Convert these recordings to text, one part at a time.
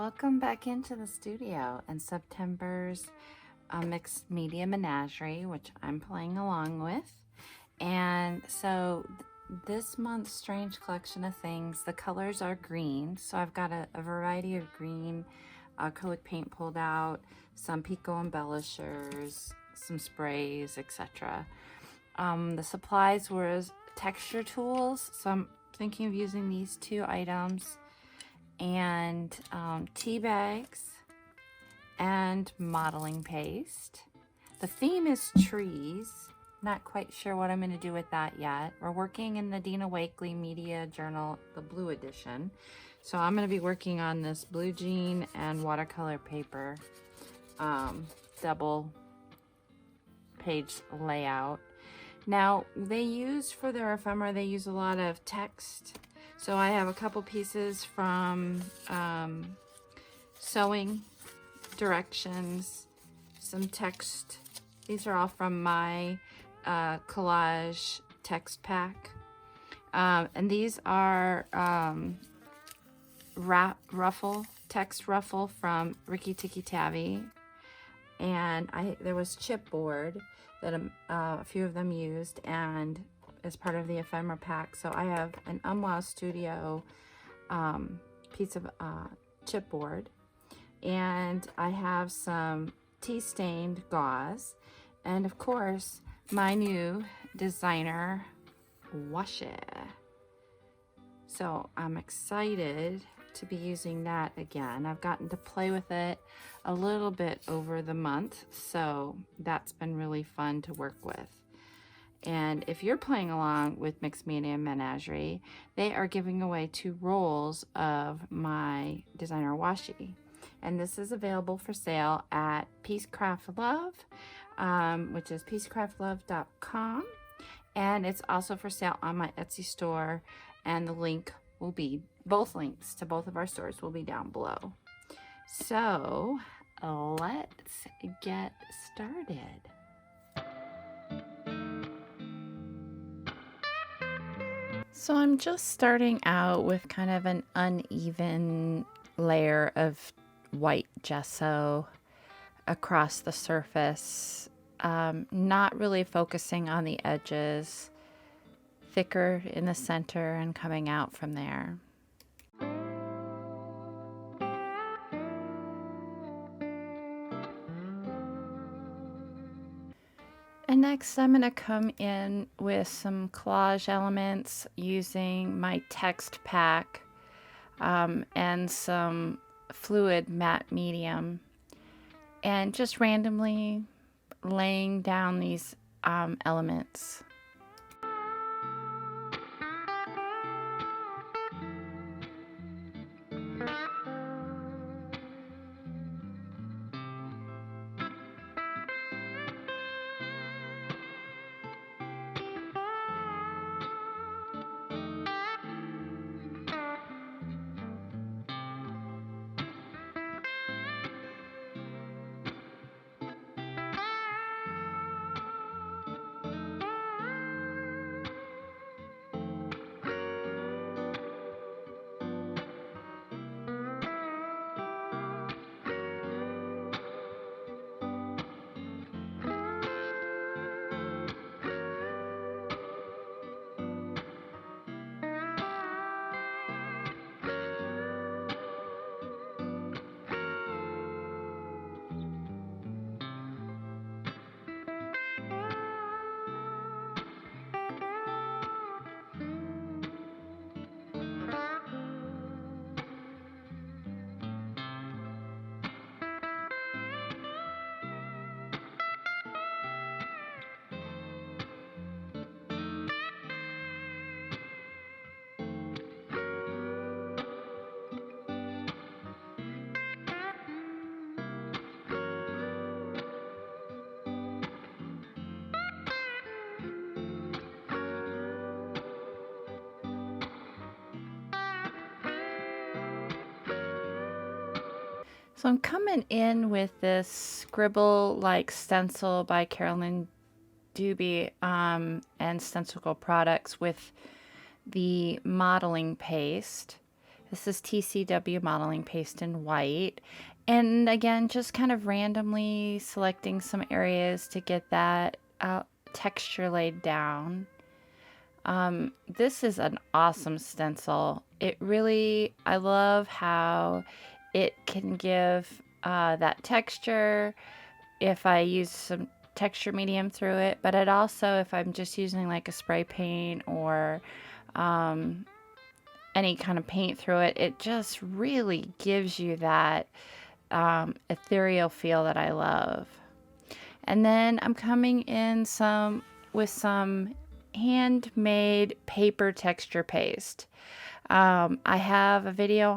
Welcome back into the studio and September's mixed media Menagerie, which I'm playing along with. And so this month's strange collection of things, the colors are green. So I've got a variety of green acrylic paint pulled out, some Pico embellishers, some sprays, etc. The supplies were texture tools, so I'm thinking of using these two items, and tea bags and modeling paste. The theme is trees. Not quite sure what I'm going to do with that yet. We're working in the Dina Wakley Media Journal, the blue edition. So I'm going to be working on this blue jean and watercolor paper double page layout. Now they use for their ephemera, they use a lot of text. So I have a couple pieces from sewing directions, some text. These are all from my collage text pack. And these are text ruffle from Ricky Tikki Tavi. And there was chipboard that a few of them used, and as part of the ephemera pack. So I have an Wow Studio piece of chipboard, and I have some tea stained gauze, and of course my new designer Washi. So I'm excited to be using that again. I've gotten to play with it a little bit over the month, so that's been really fun to work with. And if you're playing along with Mixed Media Menagerie, they are giving away 2 rolls of my designer washi. And this is available for sale at Peacecraft Love, which is peacecraftlove.com. And it's also for sale on my Etsy store, and the link will be, both links to both of our stores will be down below. So let's get started. So I'm just starting out with kind of an uneven layer of white gesso across the surface, not really focusing on the edges, thicker in the center and coming out from there. And next I'm going to come in with some collage elements using my text pack and some fluid matte medium, and just randomly laying down these elements. So I'm coming in with this scribble-like stencil by Carolyn Doobie and Stencicle Products with the modeling paste. This is TCW modeling paste in white. And again, just kind of randomly selecting some areas to get that texture laid down. This is an awesome stencil. I love how it can give that texture if I use some texture medium through it, but it also, if I'm just using like a spray paint or any kind of paint through it, it just really gives you that ethereal feel that I love. And then I'm coming in with some handmade paper texture paste. I have a video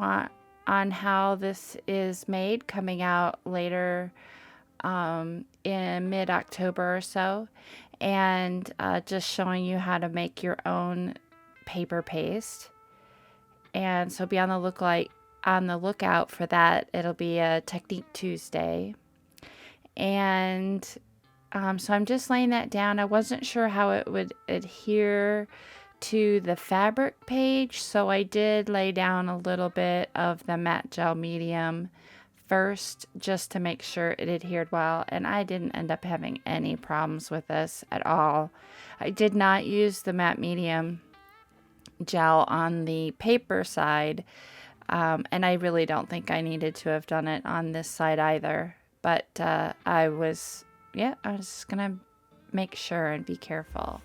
on how this is made coming out later in mid-October or so, and just showing you how to make your own paper paste. And so be on the lookout for that. It'll be a Technique Tuesday. And so I'm just laying that down. I wasn't sure how it would adhere to the fabric page, so I did lay down a little bit of the matte gel medium first just to make sure it adhered well, and I didn't end up having any problems with this at all. I did not use the matte medium gel on the paper side, and I really don't think I needed to have done it on this side either, but I was just gonna make sure and be careful.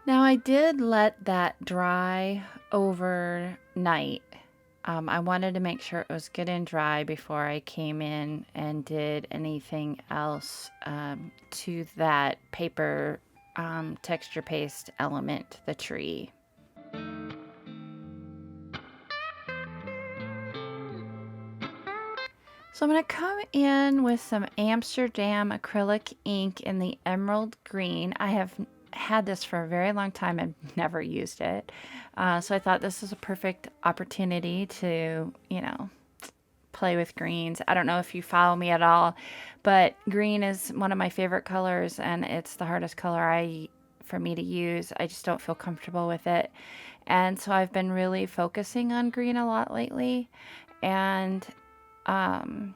Now I did let that dry overnight. I wanted to make sure it was good and dry before I came in and did anything else to that paper texture paste element, the tree. So I'm going to come in with some Amsterdam acrylic ink in the emerald green. I have had this for a very long time and never used it. So I thought this was a perfect opportunity to, play with greens. I don't know if you follow me at all, but green is one of my favorite colors, and it's the hardest color for me to use. I just don't feel comfortable with it. And so I've been really focusing on green a lot lately, and I'm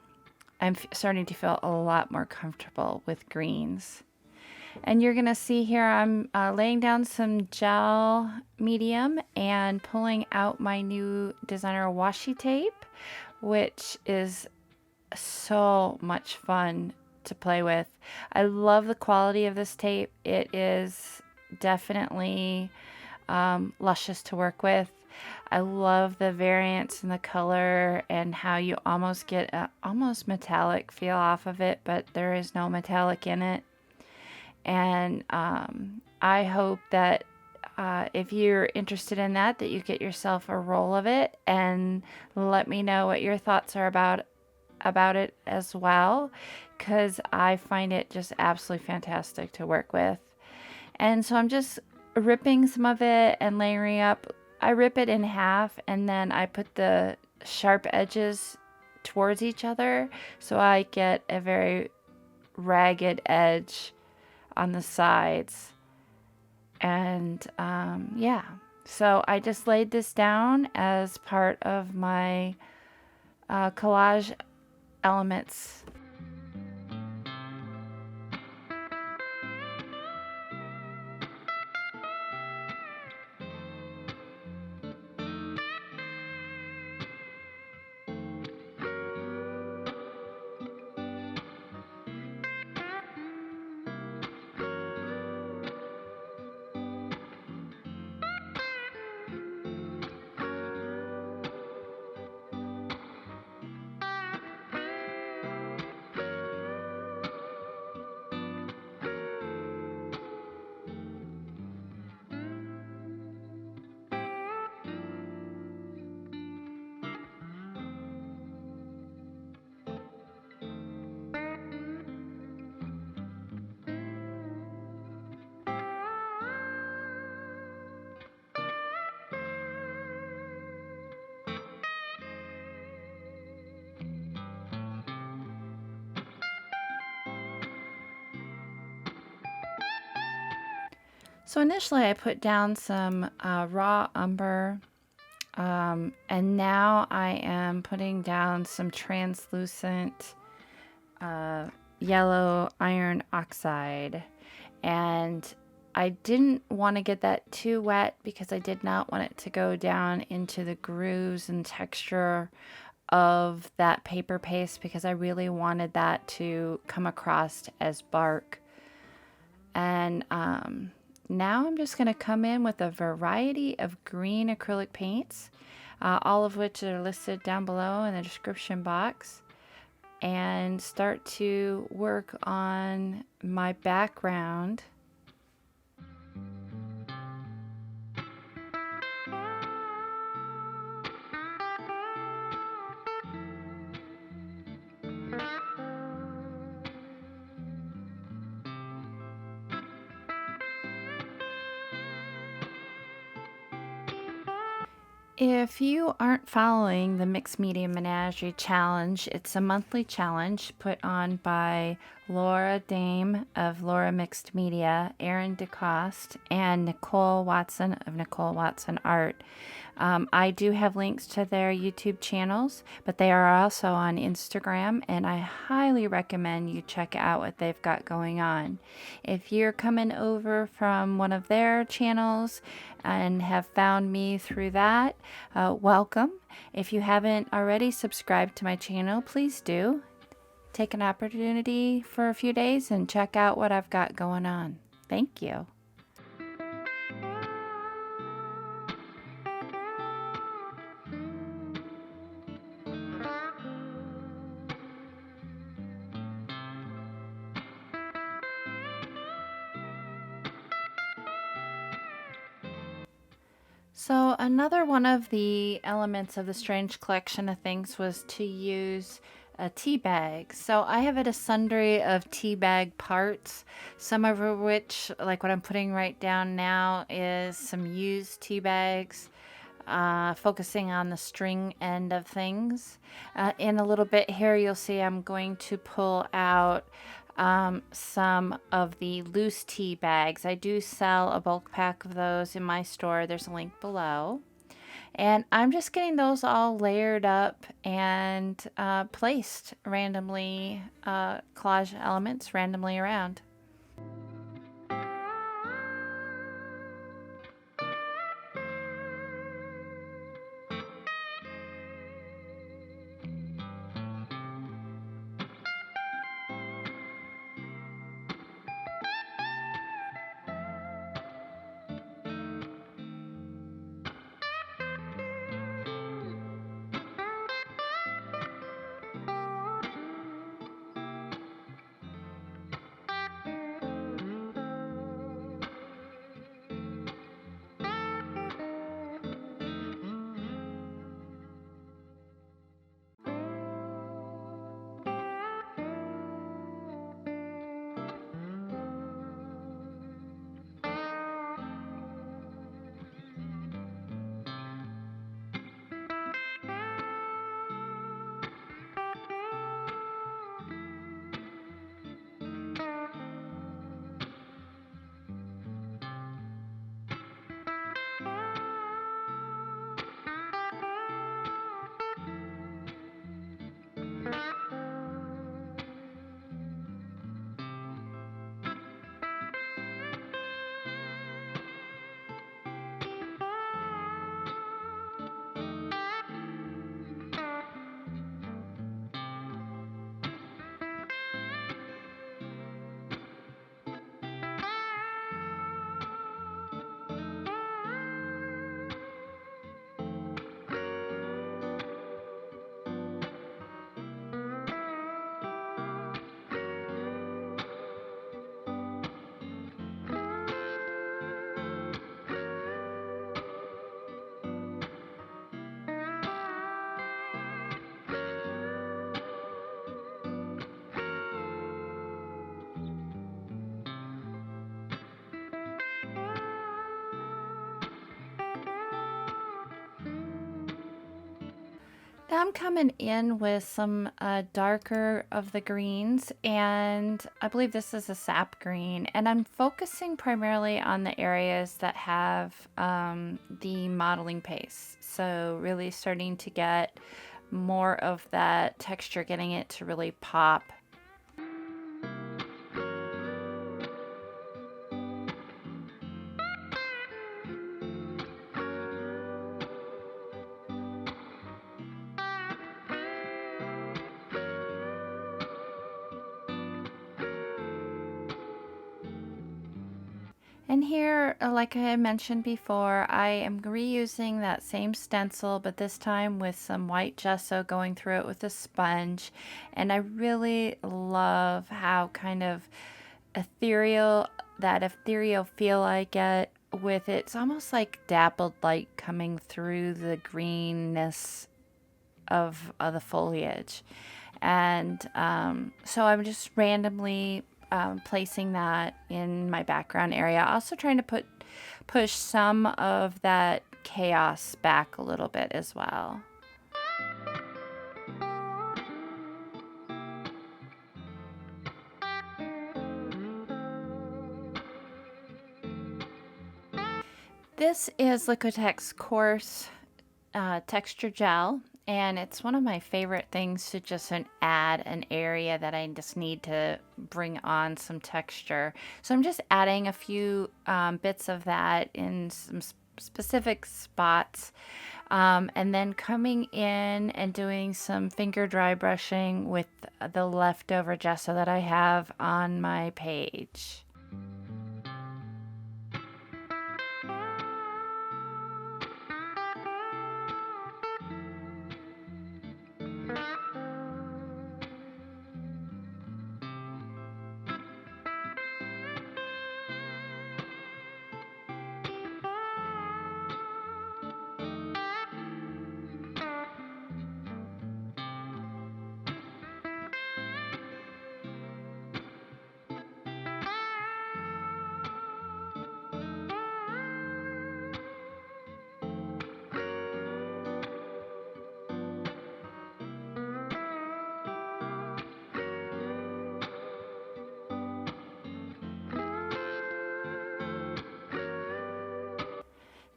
starting to feel a lot more comfortable with greens. And you're going to see here I'm laying down some gel medium and pulling out my new designer washi tape, which is so much fun to play with. I love the quality of this tape. It is definitely luscious to work with. I love the variance in the color and how you almost get an almost metallic feel off of it, but there is no metallic in it. And I hope that if you're interested in that you get yourself a roll of it and let me know what your thoughts are about it as well, because I find it just absolutely fantastic to work with. And so I'm just ripping some of it and layering up. I rip it in half and then I put the sharp edges towards each other so I get a very ragged edge on the sides. And yeah, so I just laid this down as part of my collage elements. So initially I put down some raw umber, and now I am putting down some translucent yellow iron oxide. And I didn't want to get that too wet because I did not want it to go down into the grooves and texture of that paper paste, because I really wanted that to come across as bark. And now I'm just going to come in with a variety of green acrylic paints, all of which are listed down below in the description box, and start to work on my background. If you aren't following the Mixed Media Menagerie Challenge, it's a monthly challenge put on by Laura Dame of Laura Mixed Media, Erin DeCoste, and Nicole Watson of Nicole Watson Art. I do have links to their YouTube channels, but they are also on Instagram, and I highly recommend you check out what they've got going on. If you're coming over from one of their channels and have found me through that, welcome. If you haven't already subscribed to my channel, please do. Take an opportunity for a few days and check out what I've got going on. Thank you. So another one of the elements of the strange collection of things was to use a tea bag. So I have a sundry of tea bag parts, some of which, like what I'm putting right down now, is some used tea bags, focusing on the string end of things. In a little bit here, you'll see I'm going to pull out some of the loose tea bags. I do sell a bulk pack of those in my store. There's a link below. And I'm just getting those all layered up and placed randomly, collage elements randomly around. Now I'm coming in with some darker of the greens, and I believe this is a sap green, and I'm focusing primarily on the areas that have the modeling paste. So really starting to get more of that texture, getting it to really pop. And here, like I had mentioned before, I am reusing that same stencil, but this time with some white gesso, going through it with a sponge. And I really love how kind of ethereal, that ethereal feel I get with it. It's almost like dappled light coming through the greenness of the foliage. And so I'm just randomly placing that in my background area. Also trying to push some of that chaos back a little bit as well. This is Liquitex Coarse Texture Gel, and it's one of my favorite things to just add an area that I just need to bring on some texture. So I'm just adding a few bits of that in some specific spots, and then coming in and doing some finger dry brushing with the leftover gesso that I have on my page.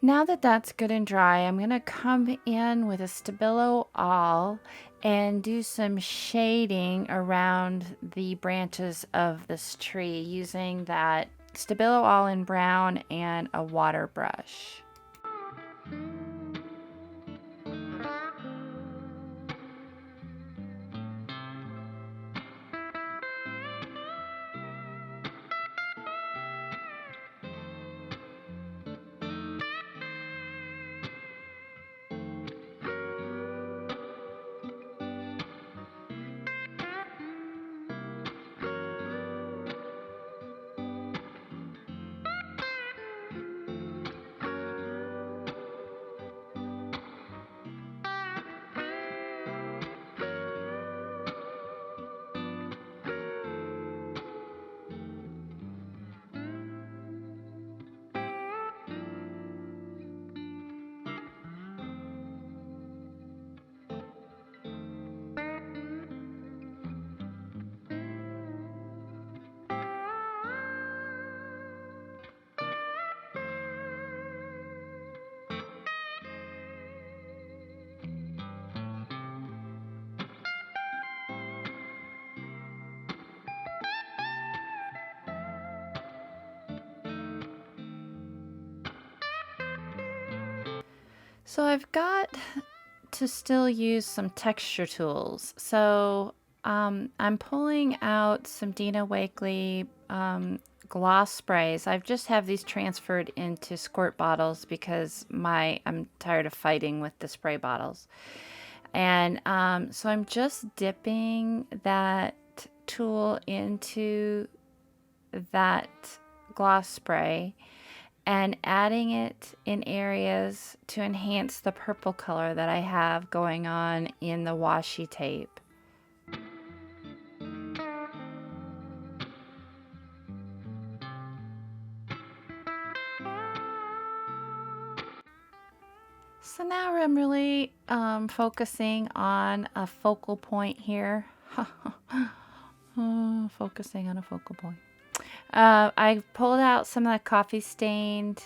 Now that that's good and dry, I'm going to come in with a Stabilo awl and do some shading around the branches of this tree using that Stabilo awl in brown and a water brush. So I've got to still use some texture tools. So I'm pulling out some Dina Wakley gloss sprays. I just have these transferred into squirt bottles because I'm tired of fighting with the spray bottles. And so I'm just dipping that tool into that gloss spray and adding it in areas to enhance the purple color that I have going on in the washi tape. So now I'm really focusing on a focal point here. Focusing on a focal point. I pulled out some of the coffee stained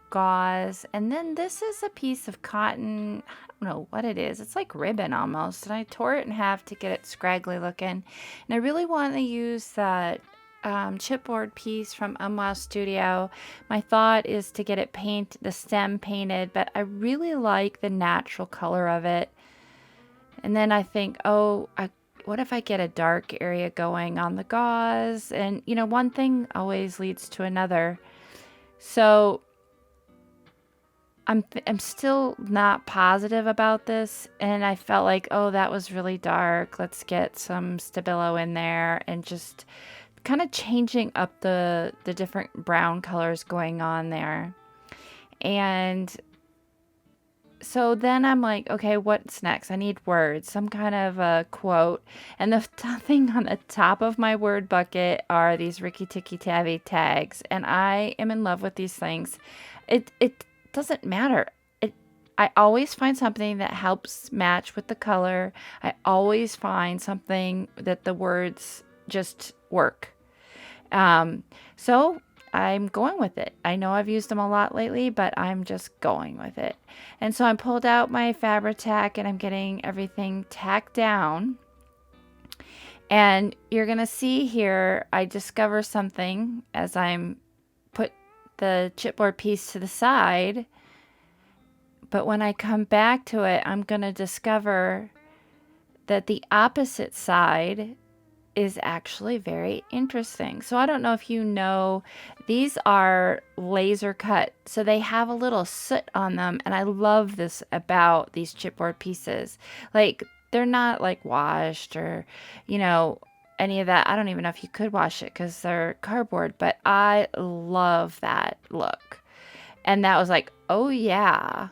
gauze, and then this is a piece of cotton. I don't know what it is. It's like ribbon almost, and I tore it in half to get it scraggly looking. And I really want to use that chipboard piece from Wow Studio. My thought is to get it the stem painted, but I really like the natural color of it. And then I think, oh, what if I get a dark area going on the gauze? And you know, one thing always leads to another. So I'm still not positive about this, and I felt like, oh, that was really dark. Let's get some Stabilo in there and just kind of changing up the different brown colors going on there. And so then I'm like, okay, what's next? I need words, some kind of a quote. And the thing on the top of my word bucket are these Ricky Tikki Tavi tags, and I am in love with these things. It doesn't matter. I always find something that helps match with the color. I always find something that the words just work. So I'm going with it. I know I've used them a lot lately, but I'm just going with it. And so I pulled out my Fabri-Tac and I'm getting everything tacked down. And you're going to see here, I discover something as I'm put the chipboard piece to the side. But when I come back to it, I'm going to discover that the opposite side is actually very interesting. So I don't know if you know, these are laser cut. So they have a little soot on them. And I love this about these chipboard pieces. Like, they're not like washed or, you know, any of that. I don't even know if you could wash it because they're cardboard, but I love that look. And that was like, oh yeah,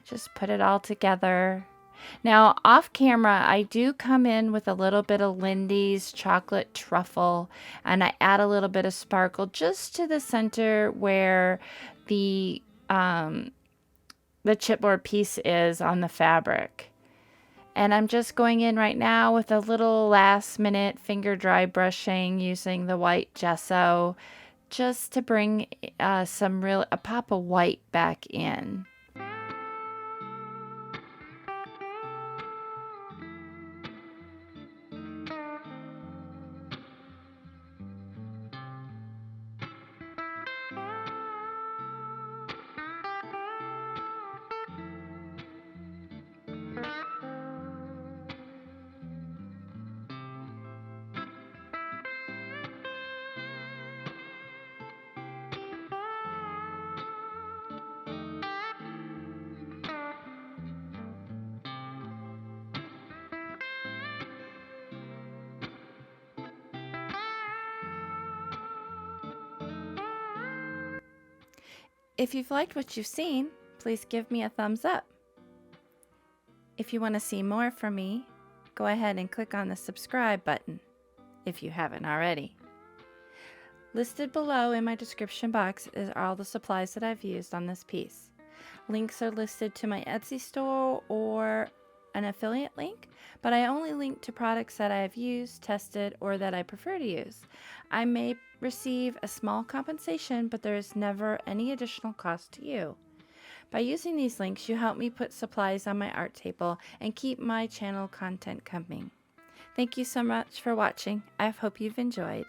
just put it all together. Now, off camera, I do come in with a little bit of Lindy's chocolate truffle, and I add a little bit of sparkle just to the center where the chipboard piece is on the fabric. And I'm just going in right now with a little last minute finger dry brushing using the white gesso just to bring a pop of white back in. If you've liked what you've seen, please give me a thumbs up. If you want to see more from me, go ahead and click on the subscribe button if you haven't already. Listed below in my description box is all the supplies that I've used on this piece. Links are listed to my Etsy store or an affiliate link, but I only link to products that I have used, tested, or that I prefer to use. I may receive a small compensation, but there is never any additional cost to you. By using these links, you help me put supplies on my art table and keep my channel content coming. Thank you so much for watching. I hope you've enjoyed.